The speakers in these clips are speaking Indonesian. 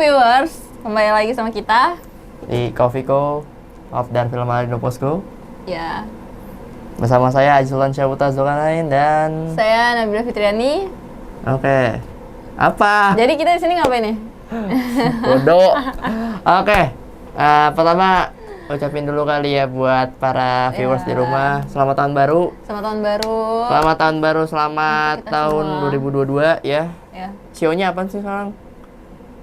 viewers, kembali lagi sama kita di Kofiko of dan Film Alino Posko. ya. Bersama saya Azulan Syabuta Zulkarnain dan Saya Nabila Fitriani. Oke. Apa? Jadi kita di sini ngapain nih? Bodoh. Oke. Pertama ucapin dulu kali ya buat para viewers di rumah. Selamat tahun baru. Selamat tahun baru. Selamat tahun baru, selamat Untuk kita tahun semua. 2022 ya. Ya, Sionya apa sih sekarang?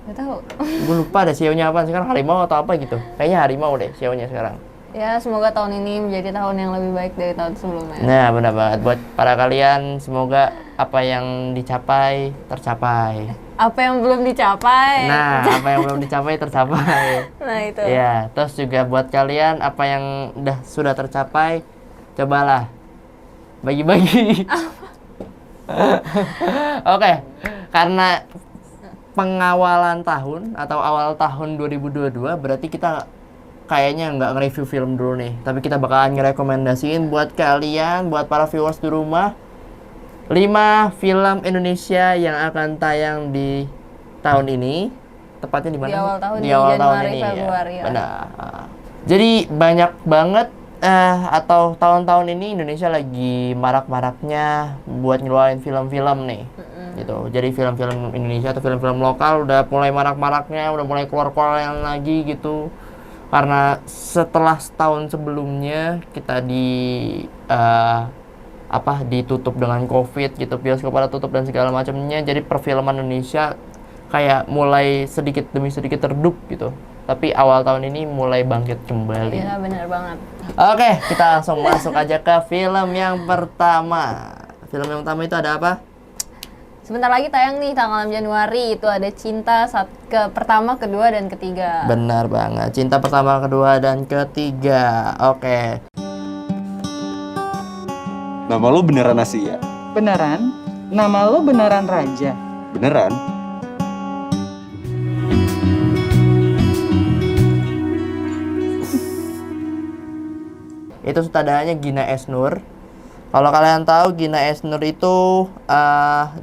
nggak tahu. Gue lupa deh sionya apa sekarang, harimau atau apa gitu. Kayaknya harimau deh sionya sekarang. Ya, semoga tahun ini menjadi tahun yang lebih baik dari tahun sebelumnya. Nah, benar banget. Buat para kalian, semoga apa yang dicapai tercapai. Apa yang belum dicapai? Nah, apa yang belum dicapai tercapai. Nah, itu. Ya, terus juga buat kalian apa yang sudah tercapai, cobalah bagi-bagi. Oke, karena pengawalan tahun atau awal tahun 2022, berarti kita kayaknya nggak nge-review film dulu nih, tapi kita bakalan ngerekomendasiin buat kalian, buat para viewers di rumah, 5 film Indonesia yang akan tayang di tahun ini, tepatnya di mana? Di awal tahun, di di awal tahun Januari, ini Februari, ya. Benar. Jadi banyak banget atau tahun-tahun ini Indonesia lagi marak-maraknya buat ngeluarin film-film nih. Gitu. Jadi film-film Indonesia atau film-film lokal udah mulai marak-maraknya, udah mulai keluar-keluar lagi gitu. Karena setelah setahun sebelumnya kita ditutup dengan COVID gitu, bioskop pada tutup dan segala macamnya. Jadi perfilman Indonesia kayak mulai sedikit demi sedikit redup gitu. Tapi awal tahun ini mulai bangkit kembali. Iya, benar banget. Oke, kita langsung masuk aja ke film yang pertama. Film yang pertama itu ada apa? Sebentar lagi tayang nih tanggal 6 Januari. Itu ada Cinta pertama, kedua, dan ketiga. Benar banget. Cinta pertama, kedua, dan ketiga. Oke. Nama lo beneran Asia? Beneran? Nama lo beneran Raja? Beneran? Itu sutradaranya Gina Esnur. Kalau kalian tahu Gina Esnur itu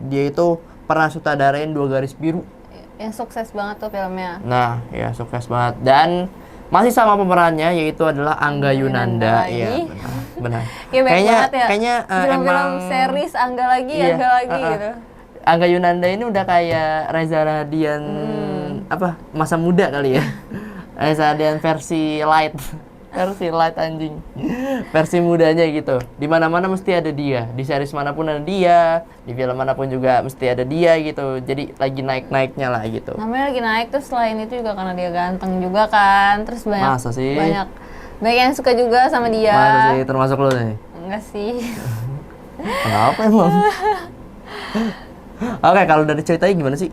dia itu pernah sutradarain 2 Garis Biru. Yang sukses banget tuh filmnya. Nah, ya sukses banget. Dan masih sama pemerannya, yaitu adalah Angga Yunanda. lagi. Iya, benar. Ya, baik banget ya. Kayaknya film-film emang series Angga lagi, iya, Angga lagi gitu. Angga Yunanda ini udah kayak Reza Radian masa muda kali ya. Reza Radian versi light. Versi light anjing. Versi mudanya gitu. Di mana-mana mesti ada dia. Di series manapun ada dia, di film manapun juga mesti ada dia gitu. Jadi lagi naik-naiknya lah gitu. Namanya lagi naik, terus selain itu juga karena dia ganteng juga kan. Terus banyak Masa sih? banyak yang suka juga sama dia. Masa sih termasuk lo nih? Enggak sih. Kenapa emang? Oke, kalau dari ceritanya gimana sih?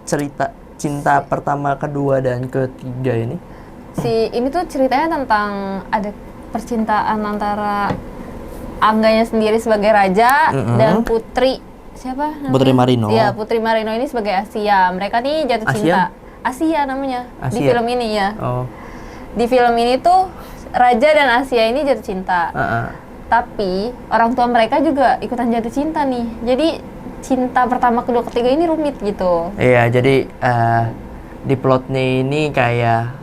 Cerita cinta pertama, kedua, dan ketiga ini? Ini tuh ceritanya tentang ada percintaan antara Angganya sendiri sebagai raja dan Putri siapa namanya? Putri Marino. Iya, Putri Marino ini sebagai Asia. Mereka nih jatuh Asia? cinta. Asia namanya di Asia? film ini ya. Oh. Di film ini tuh Raja dan Asia ini jatuh cinta. Tapi orang tua mereka juga ikutan jatuh cinta nih. Jadi cinta pertama, kedua, ketiga ini rumit gitu. Iya, jadi di plotnya ini kayak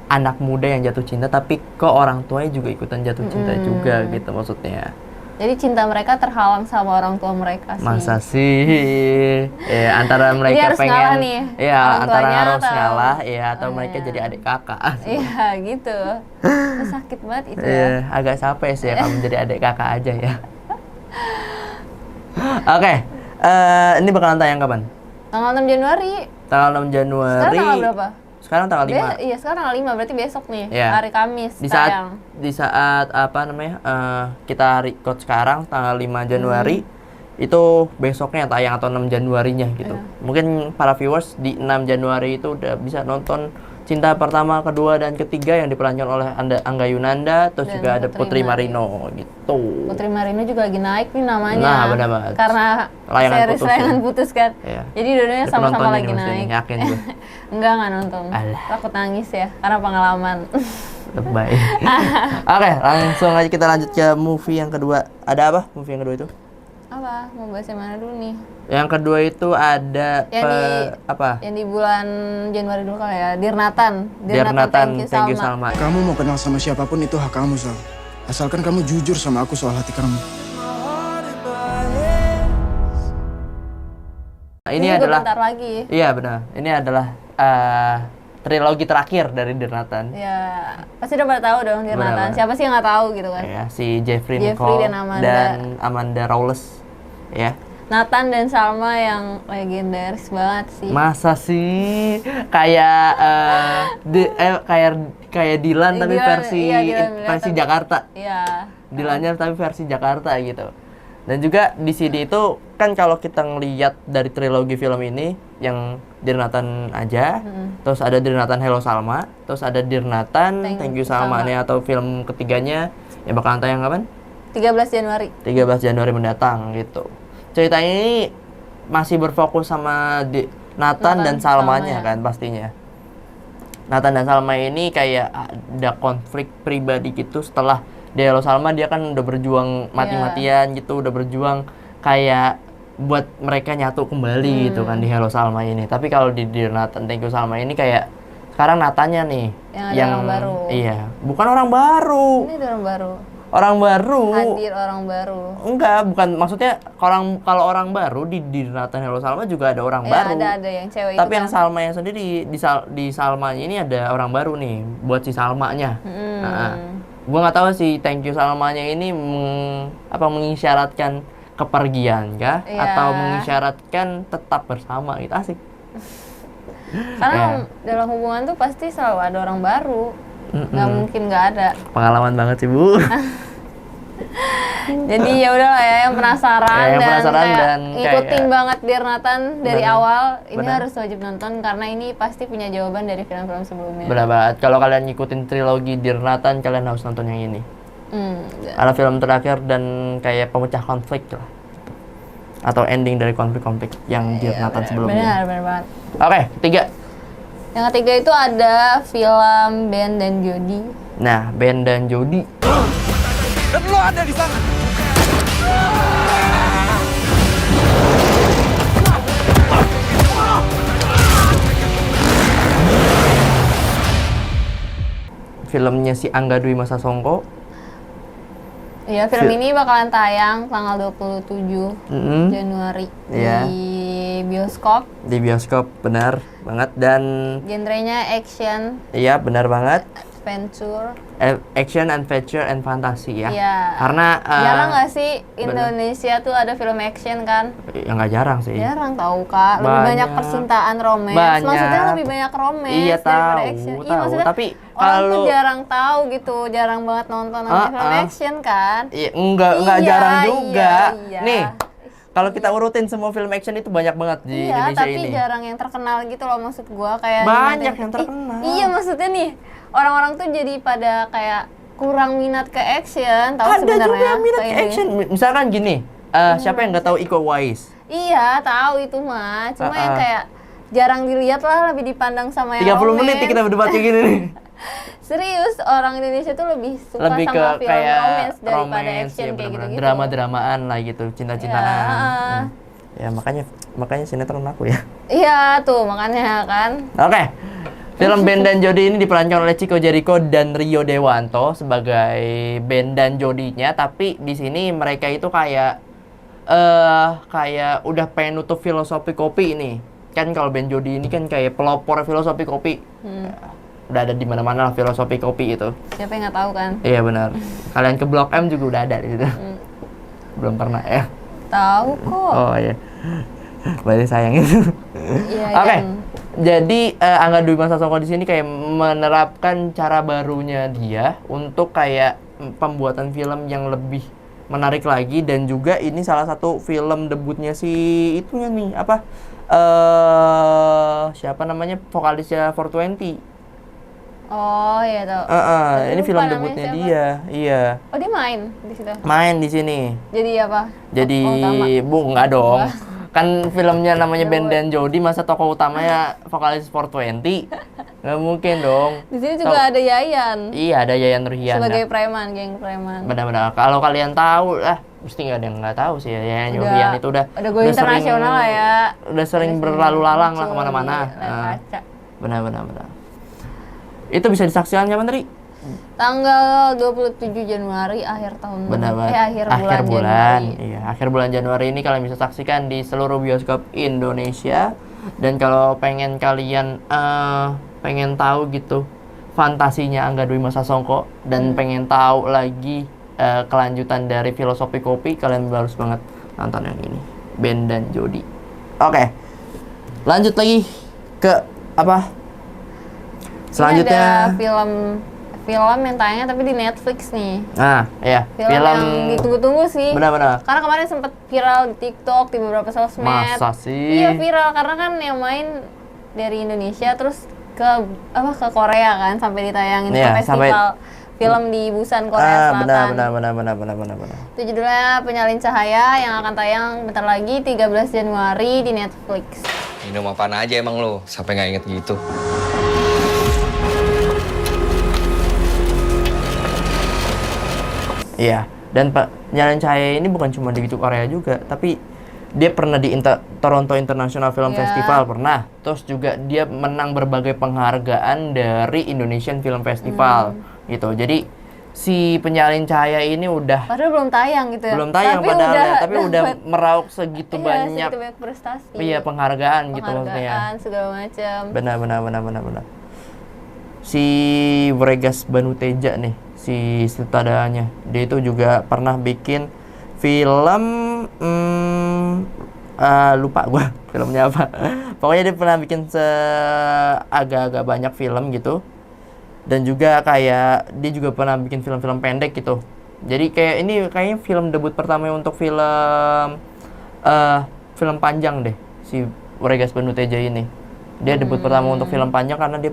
anak muda yang jatuh cinta, tapi kok orang tuanya juga ikutan jatuh cinta juga gitu maksudnya. Jadi cinta mereka terhalang sama orang tua mereka sih. Masa sih? Ya, antara mereka harus pengen, ngalah nih, ya orang antara tuanya harus atau- ngalah, ya atau Oh, mereka iya. jadi adik kakak. Iya gitu. Itu sakit banget itu ya. Iya, agak capek sih ya kamu jadi adik kakak aja ya. Oke, ini bakalan tayang kapan? Tanggal 6 Januari. Tanggal 6 Januari. Sekarang tanggal berapa? Sekarang tanggal 5. Iya, sekarang tanggal 5, berarti besok nih, Iya. hari Kamis Di saat tayang. apa namanya? Kita record sekarang tanggal 5 Januari. Itu besoknya tayang atau 6 Januarinya gitu. Mungkin para viewers di 6 Januari itu udah bisa nonton Cinta Pertama, Kedua, dan Ketiga yang diperankan oleh Angga Yunanda, terus Dan juga ada Putri Putri Marino gitu. Putri Marino juga lagi naik nih namanya. Nah, benar banget. Karena Layangan series putus layangan ya. putus kan. Iya. Jadi dua-duanya Udah sama-sama penontonnya lagi nih mesti naik. nih, yakin gue. Enggak nonton. Alah. Takut nangis ya, karena pengalaman. Baik. Oke, langsung aja kita lanjut ke movie yang kedua. Ada apa movie yang kedua itu? Apa? Mau bahas yang mana dulu nih? Yang kedua itu ada apa? Yang di bulan Januari dulu kali ya, Dirnatan. Dirnatan, thank you Salma. Kamu mau kenal sama siapapun itu hak kamu, Sal. Asalkan kamu jujur sama aku soal hati kamu. Ini juga adalah bentar lagi. Iya benar. Ini adalah trilogi terakhir dari Dirnatan. Ya, pasti udah pada tahu dong Dirnatan. Benar. Siapa sih yang nggak tahu gitu kan? Ya, si Jeffrey Jeffrey Nicole dan Amanda Rawless. Ya. Nathan dan Salma yang legendaris banget sih. Masa sih kayak kayak Dylan tapi Dylan, versi iya, Dylan versi tapi- Jakarta. Iya. Dylannya tapi versi Jakarta gitu. Dan juga di sini itu kan kalau kita ngelihat dari trilogi film ini yang Dirnatan aja, terus ada Dirnatan Hello Salma, terus ada Dirnatan Thank You Salma nih atau film ketiganya yang bakalan tayang kapan? 13 Januari. 13 Januari mendatang gitu. Ceritanya ini masih berfokus sama Nathan dan Salmanya kan pastinya. Nathan dan Salma ini kayak ada konflik pribadi gitu setelah di Hello Salma dia kan udah berjuang mati-matian gitu, udah berjuang kayak buat mereka nyatu kembali gitu kan di Hello Salma ini. Tapi kalau di Nathan Thank You Salma ini kayak sekarang Natanya nih Yang ada orang baru. Iya, bukan orang baru. Ini ada orang baru. Orang baru. Hadir orang baru. Enggak, bukan maksudnya kalau orang baru di Nathan Hello Salma juga ada orang Ya, baru. ada yang cewek Tapi itu yang kan. Salma yang sendiri di Salmanya ini ada orang baru nih buat si Salmanya. Nah, gua nggak tahu sih Thank You Salmanya ini mengisyaratkan kepergian kah Iya. atau mengisyaratkan tetap bersama gitu. Asik. Karena dalam hubungan tuh pasti selalu ada orang baru. Nggak mungkin nggak ada. Pengalaman banget sih, Bu. Jadi ya udahlah ya yang penasaran, Ya, yang penasaran kayak dan ngikutin kayak- banget Dirnatan dari Benar. awal. Ini Benar. harus wajib nonton karena ini pasti punya jawaban dari film-film sebelumnya. Benar banget. Kalau kalian ngikutin trilogi Dirnatan, kalian harus nonton yang ini. Ada film terakhir dan kayak pemecah konflik lah. Atau ending dari konflik-konflik yang Dirnatan sebelumnya. Benar banget. Oke, ketiga. Yang ketiga itu ada film Ben dan Jody. Nah, Ben dan Jody. Dan lo ada di sana. Filmnya si Angga Dwi Masa Songko. Iya, film ini bakalan tayang tanggal 27 Januari Iya. di bioskop. Di bioskop, benar banget. Dan Genrenya action, iya benar banget. adventure. Action, adventure, and fantasy ya. Iya. Karena Jarang nggak sih Indonesia tuh ada film action kan? ya nggak jarang sih. Jarang tahu Kak. Lebih banyak Banyak. percintaan, romance. Banyak. Maksudnya lebih banyak romance Iya, daripada tahu, action. Iya, tahu. maksudnya Tapi orang tuh kalau- jarang tahu gitu, jarang banget nonton film action kan? Iya, enggak Iya, jarang juga. iya. Nih, kalau kita urutin semua film action itu banyak banget di Iya, Indonesia tapi ini. jarang yang terkenal gitu loh maksud gua kayak Banyak gimana- yang terkenal. Iya, maksudnya nih orang-orang tuh jadi pada kayak kurang minat ke action, tahu Ada sebenarnya. juga yang minat kayak ke gini. action. Misalkan gini, siapa yang nggak tahu Iko Uwais? Iya, tahu itu mah. Cuma yang kayak jarang dilihat lah, lebih dipandang sama yang 30 menit romance. nih kita berdebat kayak gini nih. Serius, orang Indonesia tuh lebih suka Lebih ke sama film kayak romance daripada romance, action ya kayak bener-bener. gitu-gitu. Drama-dramaan lah gitu, cinta-cintaan. Ya. Ya makanya sinetron aku ya. Iya tuh, makanya kan. Oke. Film Ben dan Jody ini diperankan oleh Chico Jericho dan Rio Dewanto sebagai Ben dan Jodinya, tapi di sini mereka itu kayak kayak udah pengen nutup filosofi kopi ini. Kan kalau Ben Jody ini kan kayak pelopor filosofi kopi. Udah ada di mana-mana lah filosofi kopi itu. Siapa yang nggak tahu kan? Iya benar. Kalian ke Blok M juga udah ada di situ. Belum pernah ya. Tahu kok. Oh iya. Berarti sayang itu. Iya, Oke. yang- Jadi Angga Dwi Masa Songko di sini kayak menerapkan cara barunya dia untuk kayak pembuatan film yang lebih menarik lagi, dan juga ini salah satu film debutnya si itunya nih apa siapa namanya vokalisnya 420. Oh iya tahu. Ini lupa film namanya debutnya siapa. dia. Iya. Oh dia main di situ. Main di sini. Jadi apa? Jadi Tokoh utama. enggak dong. Kan filmnya namanya Ben Jauh. dan Jody, masa tokoh utamanya vokalis 420? Nggak mungkin dong. Di sini juga ada Yayan Iya, ada Yayan Ruhiana. sebagai preman, geng preman. Benar-benar. Kalau kalian tahu mesti nggak ada yang nggak tahu sih ya. Yayan Yofian itu udah go internasional lah ya. Udah sering berlalu lalang lah kemana-mana. Kaca. Benar. Itu bisa disaksikan kapan tadi? Tanggal 27 Januari akhir tahun. Akhir bulan Januari. Iya, akhir bulan Januari ini kalian bisa saksikan di seluruh bioskop Indonesia. Dan kalau pengen kalian pengen tahu gitu fantasinya Angga Dwi Masa Songko dan pengen tahu lagi kelanjutan dari Filosofi Kopi, kalian harus banget nonton yang ini, Ben dan Jody. Oke. Lanjut lagi ke apa? Selanjutnya ini ada film yang tayangnya tapi di Netflix nih. Nah, iya. Film yang ditunggu-tunggu sih. Benar. Karena kemarin sempat viral di TikTok, di beberapa sosmed. Masa sih? Iya, viral karena kan yang main dari Indonesia terus ke Korea kan, sampai ditayangin ke festival film di Busan, Korea Selatan. Benar. Itu judulnya Penyalin Cahaya yang akan tayang bentar lagi 13 Januari di Netflix. Minum apaan aja emang lo, sampai nggak inget gitu. Iya, dan Penyalin Cahaya ini bukan cuma di Korea juga, tapi dia pernah di Toronto International Film Festival pernah. Terus juga dia menang berbagai penghargaan dari Indonesian Film Festival gitu. Jadi si Penyalin Cahaya ini udah padahal belum tayang gitu ya. Belum tayang tapi padahal udah, ya, tapi udah meraup segitu banyak prestasi. Iya, penghargaan gitu maksudnya. Segala macam. Benar. Si Bregas Banuteja nih, si sutradaranya, dia itu juga pernah bikin film lupa gue filmnya apa. Pokoknya dia pernah bikin agak-agak banyak film gitu. Dan juga kayak dia juga pernah bikin film-film pendek gitu. Jadi kayak ini kayaknya film debut pertama untuk film panjang deh, si Bregas Banuteja ini. Dia debut pertama untuk film panjang karena dia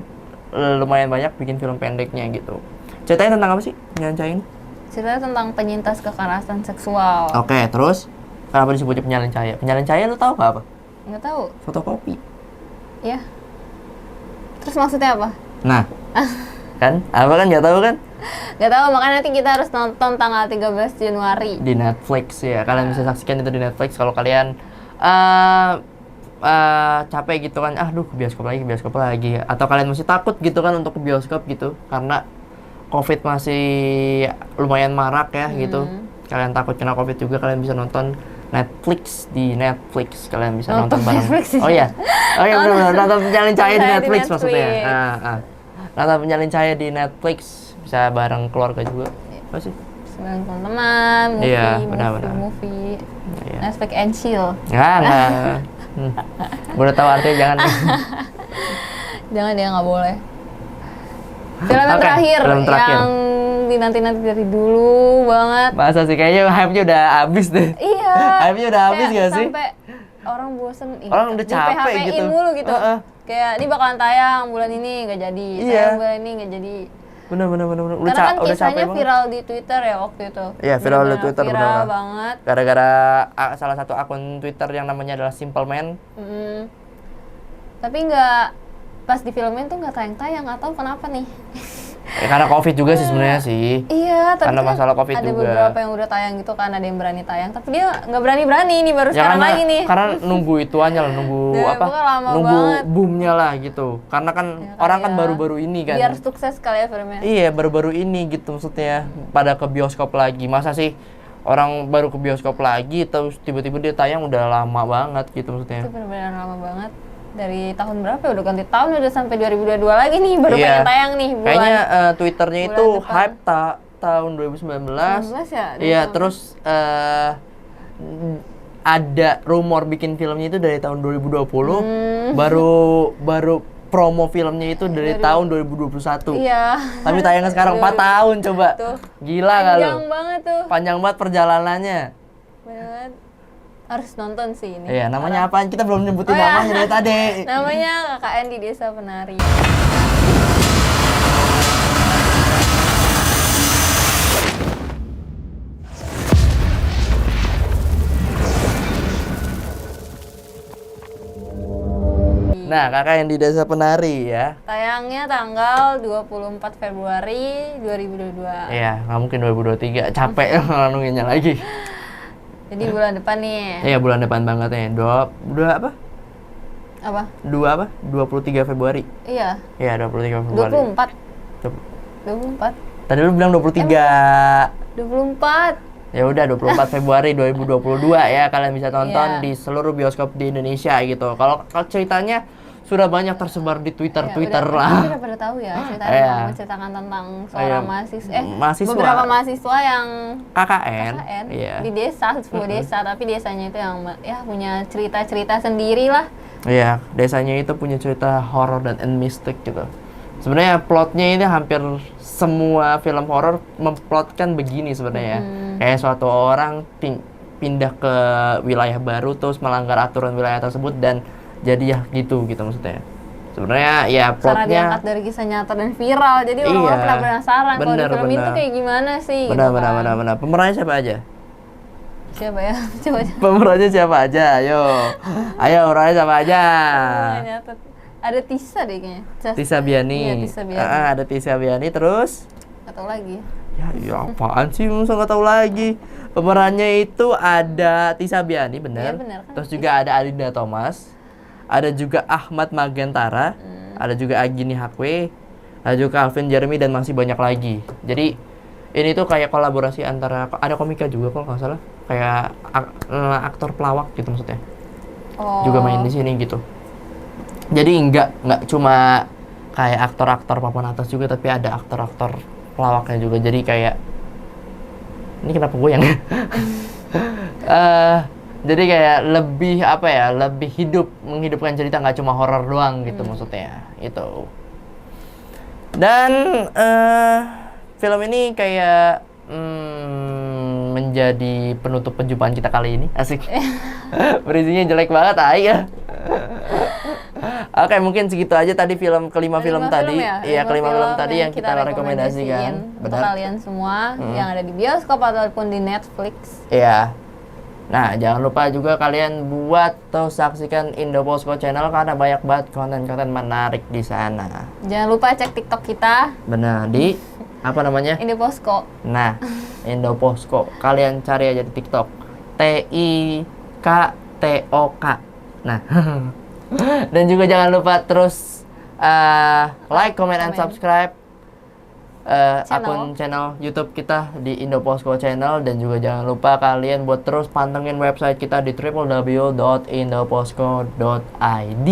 lumayan banyak bikin film pendeknya gitu. Ceritanya tentang apa sih Penyalin Cahaya ini? Ceritanya tentang penyintas kekerasan seksual. Oke, terus kenapa disebutnya Penyalin Cahaya? Penyalin Cahaya lu tahu nggak apa? Nggak tahu. Fotokopi. Ya. Terus maksudnya apa? Nah, kan? Apa kan nggak tahu kan? Nggak tahu, makanya nanti kita harus nonton tanggal 13 Januari. Di Netflix ya. Kalian bisa saksikan itu di Netflix kalau kalian capek gitu kan, aduh ke bioskop lagi, atau kalian masih takut gitu kan untuk ke bioskop gitu karena COVID masih lumayan marak ya gitu. Kalian takut kena COVID juga, kalian bisa nonton Netflix di Netflix. Kalian bisa nonton bareng. Netflix. Oh iya, benar, nonton Penyalin Cahaya di Netflix maksudnya. Nonton Penyalin Cahaya di Netflix bisa bareng keluarga juga. Apa sih? Bareng teman-teman, movie, iya, benar. movie. Iya. Netflix and chill. Enggak. Gue udah tahu artinya, jangan. Jangan, dia nggak boleh. Film yang terakhir yang dinanti-nanti dari dulu banget. Masa sih, kayaknya hype-nya udah habis deh. Iya. Hype-nya udah habis gak sih? Sampai orang bosen. Orang udah capek gitu. mulu gitu. Kayak ini bakalan tayang bulan ini nggak jadi. Iya. Tayang bulan ini nggak jadi. Bener. Karena kan kisahnya viral di Twitter ya waktu itu. Iya, viral di Twitter. Viral banget. Gara-gara salah satu akun Twitter yang namanya adalah Simple Man. Tapi nggak, pas di filmin tuh nggak tayang-tayang, nggak tahu kenapa nih. Karena COVID juga sih sebenarnya sih. Iya, tapi karena kan masalah COVID ada juga. beberapa yang udah tayang gitu kan, ada yang berani tayang, tapi dia nggak berani-berani nih baru sekarang lagi nih. Karena nunggu itu aja lah, nunggu nunggu banget. boomnya lah gitu. Karena kan ya, orang kan baru-baru ini kan. Biar sukses kali ya filmnya. Iya, baru-baru ini gitu maksudnya. Pada ke bioskop lagi. Masa sih orang baru ke bioskop lagi terus tiba-tiba dia tayang udah lama banget gitu maksudnya. Itu benar-benar lama banget. Dari tahun berapa ya? Udah ganti tahun, udah sampai 2022 lagi nih baru pengen tayang nih bulan. Kayaknya Twitternya itu hype tahun 2019. 2019 ya? Iya, terus ada rumor bikin filmnya itu dari tahun 2020. Baru promo filmnya itu dari tahun 2021. Iya. Tapi tayangnya sekarang 4 tahun coba. Tuh. Gila nggak lo? Panjang banget tuh. Panjang banget perjalanannya. Banget. Harus nonton sih ini. Iya, namanya apaan? Kita belum nyebutin namanya dari tadi. Namanya KKN di Desa Penari. Nah, KKN di Desa Penari ya. Tayangnya tanggal 24 Februari 2022. Iya, nggak mungkin 2023. Capek nunginnya lagi. Jadi bulan depan nih. Iya, bulan depan banget ya. Dua apa? Apa? 23 Februari. Iya. Iya, 23 Februari. 24. Tadi lu bilang 23. 24. Ya udah 24 Februari 2022 ya, kalian bisa tonton Iya. di seluruh bioskop di Indonesia gitu. Kalau ceritanya sudah banyak tersebar di Twitter lah. Udah pada tahu ya ceritanya, Iya. menceritakan tentang seorang Mahasiswa. beberapa mahasiswa yang KKN. Iya. di desa, sebuah desa, tapi desanya itu yang ya punya cerita-cerita sendiri lah. Iya, desanya itu punya cerita horor dan mistik gitu. Sebenarnya plotnya ini hampir semua film horor memplotkan begini sebenarnya. Kayak suatu orang pindah ke wilayah baru terus melanggar aturan wilayah tersebut dan jadi ya gitu maksudnya. Sebenarnya ya Karena plotnya diangkat dari kisah nyata dan viral, jadi orang-orang pada penasaran kalau di film itu kayak gimana sih. Benar. Pemerannya siapa aja? Siapa ya? Coba. Pemerannya siapa aja? Ayo, pemerannya siapa aja? Nyatet. Ada Tisa deh kayaknya. Tisa Biani. Iya, Tisa Biani. Ada Tisa Biani terus. Gak tau lagi. Ya apaan sih, masa nggak tahu lagi. Pemerannya itu ada Tisa Biani, bener. Iya, bener kan? Terus juga ada Adinda Thomas, ada juga Ahmad Magentara, ada juga Agini Hakwe, ada juga Calvin Jeremy dan masih banyak lagi. Jadi ini tuh kayak kolaborasi antara, ada komika juga kalau nggak salah, kayak aktor pelawak gitu maksudnya. Juga main di sini gitu. Jadi nggak cuma kayak aktor-aktor papan atas juga, tapi ada aktor-aktor pelawaknya juga. Jadi kayak ini kenapa goyang? Jadi kayak lebih lebih menghidupkan cerita, nggak cuma horor doang gitu maksudnya itu. Dan film ini kayak menjadi penutup perjumpaan kita kali ini. Asik. Berisinya jelek banget ya. Oke, mungkin segitu aja tadi kelima film tadi. Iya, kelima film tadi yang kita rekomendasikan. Untuk kalian semua yang ada di bioskop ataupun di Netflix. Iya. Nah, jangan lupa juga kalian buat atau saksikan Indoposko Channel karena banyak banget konten-konten menarik di sana. Jangan lupa cek TikTok kita. Benar, di apa namanya? Indoposko. Nah, Indoposko. Kalian cari aja di TikTok. TIKTOK. Nah. Dan juga jangan lupa terus like, comment, and subscribe akun channel YouTube kita di Indoposko Channel. Dan juga jangan lupa kalian buat terus pantengin website kita di www.indoposko.id.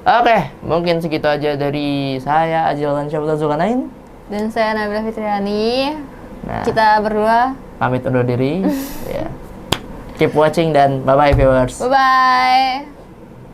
Oke, mungkin segitu aja dari saya, Azil dan Syabda Zulkarnain. Dan saya Nabila Fitriani. Nah, kita berdua pamit undur diri. Yeah. Keep watching dan bye-bye viewers. Bye-bye.